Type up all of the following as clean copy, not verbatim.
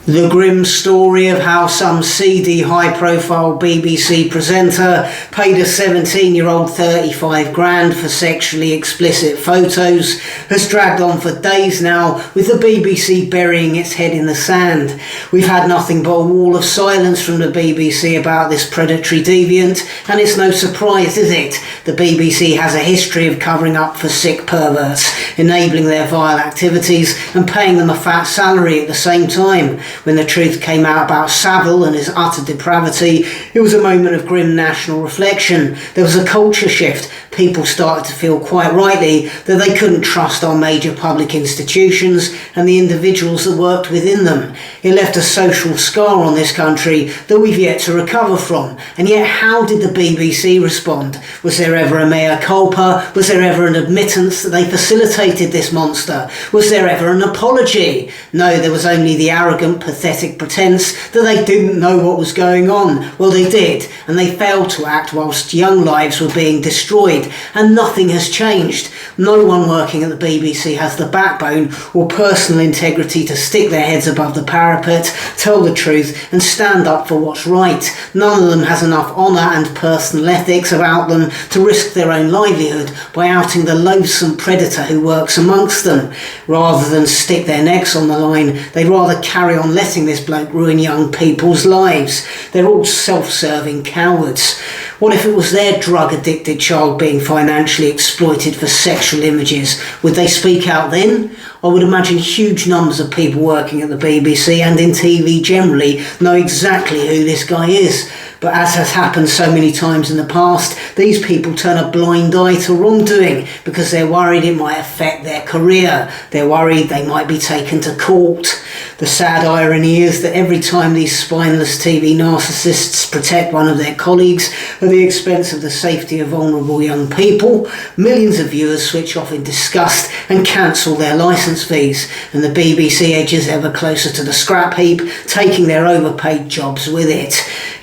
The grim story of how some seedy, high-profile BBC presenter paid a 17-year-old 35 grand for sexually explicit photos has dragged on for days now, with the BBC burying its head in the sand. We've had nothing but a wall of silence from the BBC about this predatory deviant, and it's no surprise, is it? The BBC has a history of covering up for sick perverts, enabling their vile activities and paying them a fat salary at the same time. When the truth came out about Savile and his utter depravity, it was a moment of grim national reflection. There was a culture shift. People started to feel quite rightly that they couldn't trust our major public institutions and the individuals that worked within them. It left a social scar on this country that we've yet to recover from. And yet, how did the BBC respond? Was there ever a mea culpa? Was there ever an admittance that they facilitated this monster? Was there ever an apology? No, there was only the arrogant, pathetic pretense that they didn't know what was going on. Well, they did, and they failed to act whilst young lives were being destroyed. And nothing has changed. No one working at the BBC has the backbone or personal integrity to stick their heads above the parapet, tell the truth and stand up for what's right. None of them has enough honour and personal ethics about them to risk their own livelihood by outing the loathsome predator who works amongst them. Rather than stick their necks on the line, they'd rather carry on letting this bloke ruin young people's lives. They're all self-serving cowards. What if it was their drug-addicted child being financially exploited for sexual images? Would they speak out then? I would imagine huge numbers of people working at the BBC and in TV generally know exactly who this guy is. But as has happened so many times in the past, these people turn a blind eye to wrongdoing because they're worried it might affect their career. They're worried they might be taken to court. The sad irony is that every time these spineless TV narcissists protect one of their colleagues at the expense of the safety of vulnerable young people, millions of viewers switch off in disgust and cancel their licence fees, and the BBC edges ever closer to the scrap heap, taking their overpaid jobs with it.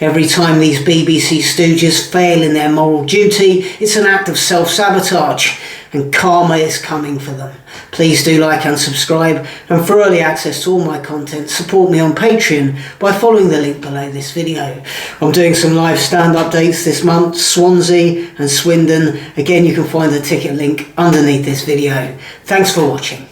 Every time these BBC stooges fail in their moral duty, it's an act of self-sabotage, and karma is coming for them. Please do like and subscribe, and for early access to all my content, support me on Patreon by following the link below this video. I'm doing some live stand-up dates this month, Swansea and Swindon. Again, you can find the ticket link underneath this video. Thanks for watching.